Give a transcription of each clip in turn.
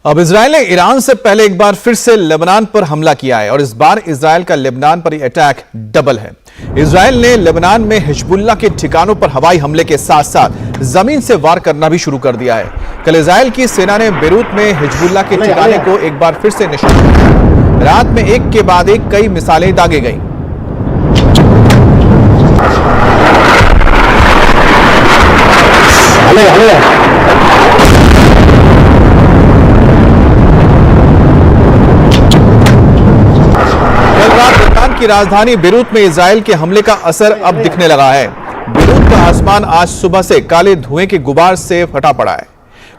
अब इजराइल ने ईरान से पहले एक बार फिर से लेबनान पर हमला किया है और इस बार इजराइल का लेबनान पर अटैक डबल है। इजराइल ने लेबनान में हिजबुल्लाह के ठिकानों पर हवाई हमले के साथ साथ जमीन से वार करना भी शुरू कर दिया है। कल इजराइल की सेना ने बेरूत में हिजबुल्लाह के ठिकाने को एक बार फिर से निशाना बनाया। रात में एक के बाद एक कई मिसाइलें दागे गई। की राजधानी बेरूत में इजराइल के हमले का असर अब दिखने लगा है। बेरूत का आसमान आज सुबह से काले धुएं के गुबार से फटा पड़ा है।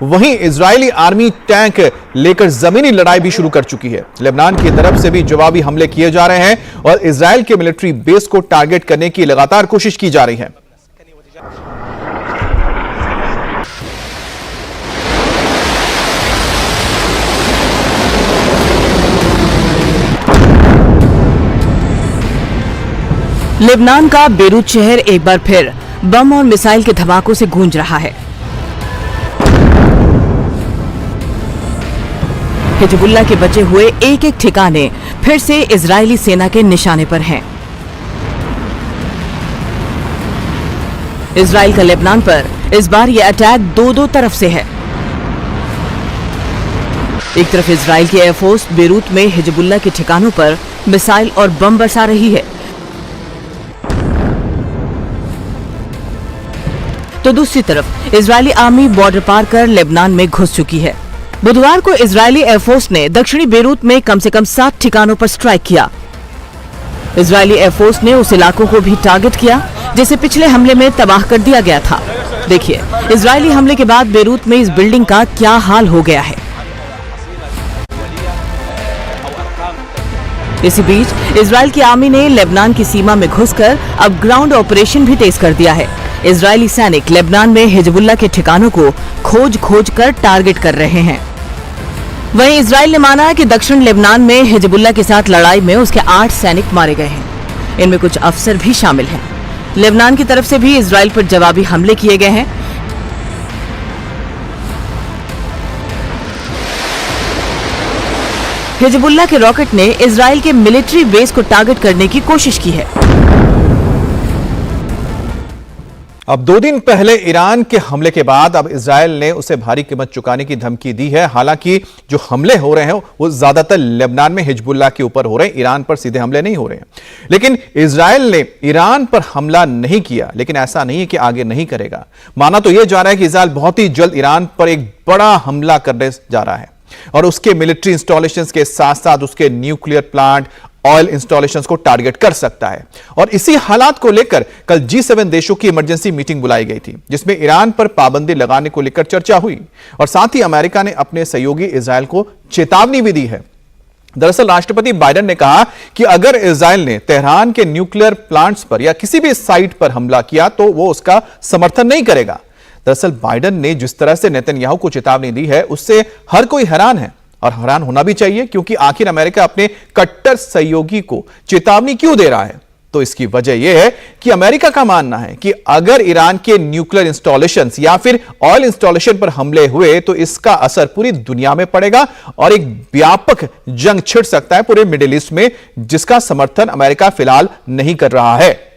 वहीं इजरायली आर्मी टैंक लेकर जमीनी लड़ाई भी शुरू कर चुकी है। लेबनान की तरफ से भी जवाबी हमले किए जा रहे हैं और इजराइल के मिलिट्री बेस को टारगेट करने की लगातार कोशिश की जा रही है। लेबनान का बेरूत शहर एक बार फिर बम और मिसाइल के धमाकों से गूंज रहा है। हिजबुल्लाह के बचे हुए एक एक ठिकाने फिर से इजरायली सेना के निशाने पर हैं। इजराइल का लेबनान पर इस बार यह अटैक दो तरफ से है। एक तरफ इजराइल की एयरफोर्स बेरूत में हिजबुल्लाह के ठिकानों पर मिसाइल और बम बरसा रही है, तो दूसरी तरफ इजरायली आर्मी बॉर्डर पार कर लेबनान में घुस चुकी है। बुधवार को इजरायली एयरफोर्स ने दक्षिणी बेरूत में कम से कम 7 ठिकानों पर स्ट्राइक किया। इजरायली एयरफोर्स ने उस इलाकों को भी टारगेट किया जिसे पिछले हमले में तबाह कर दिया गया था। देखिए इजरायली हमले के बाद बेरूत में इस बिल्डिंग का क्या हाल हो गया है। इसी बीच इजराइल की आर्मी ने लेबनान की सीमा में घुसकर अब ग्राउंड ऑपरेशन भी तेज कर दिया है। इजरायली सैनिक लेबनान में हिजबुल्लाह के ठिकानों को खोज कर टारगेट कर रहे हैं। वहीं इजराइल ने माना है कि दक्षिण लेबनान में हिजबुल्लाह के साथ लड़ाई में उसके 8 सैनिक मारे गए हैं। इनमें कुछ अफसर भी शामिल हैं। लेबनान की तरफ से भी इजराइल पर जवाबी हमले किए गए हैं। हिजबुल्लाह के रॉकेट ने इजराइल के मिलिट्री बेस को टारगेट करने की कोशिश की है। अब 2 दिन पहले ईरान के हमले के बाद अब इजराइल ने उसे भारी कीमत चुकाने की धमकी दी है। हालांकि जो हमले हो रहे हैं वो ज्यादातर लेबनान में हिजबुल्लाह के ऊपर हो रहे हैं, ईरान पर सीधे हमले नहीं हो रहे हैं। लेकिन इजराइल ने ईरान पर हमला नहीं किया, लेकिन ऐसा नहीं है कि आगे नहीं करेगा। माना तो यह जा रहा है कि इजराइल बहुत ही जल्द ईरान पर एक बड़ा हमला करने जा रहा है और उसके मिलिट्री इंस्टॉलेशंस के साथ साथ उसके न्यूक्लियर प्लांट, ऑयल इंस्टॉलेशंस को टारगेट कर सकता है। और इसी हालात को लेकर कल G7 देशों की इमरजेंसी मीटिंग बुलाई गई थी, जिसमें ईरान पर पाबंदी लगाने को लेकर चर्चा हुई और साथ ही अमेरिका ने अपने सहयोगी इजराइल को चेतावनी भी दी है। दरअसल राष्ट्रपति बाइडेन ने कहा कि अगर इजराइल ने तेहरान के न्यूक्लियर प्लांट्स पर या किसी भी साइट पर हमला किया तो वो उसका समर्थन नहीं करेगा। दरअसल बाइडेन ने जिस तरह से नेतन्याहू को चेतावनी दी है उससे हर कोई हैरान है और हैरान होना भी चाहिए, क्योंकि आखिर अमेरिका अपने कट्टर सहयोगी को चेतावनी क्यों दे रहा है। तो इसकी वजह यह है कि अमेरिका का मानना है कि अगर ईरान के न्यूक्लियर इंस्टॉलेशंस या फिर ऑयल इंस्टॉलेशन पर हमले हुए तो इसका असर पूरी दुनिया में पड़ेगा और एक व्यापक जंग छिड़ सकता है पूरे मिडिल ईस्ट में, जिसका समर्थन अमेरिका फिलहाल नहीं कर रहा है।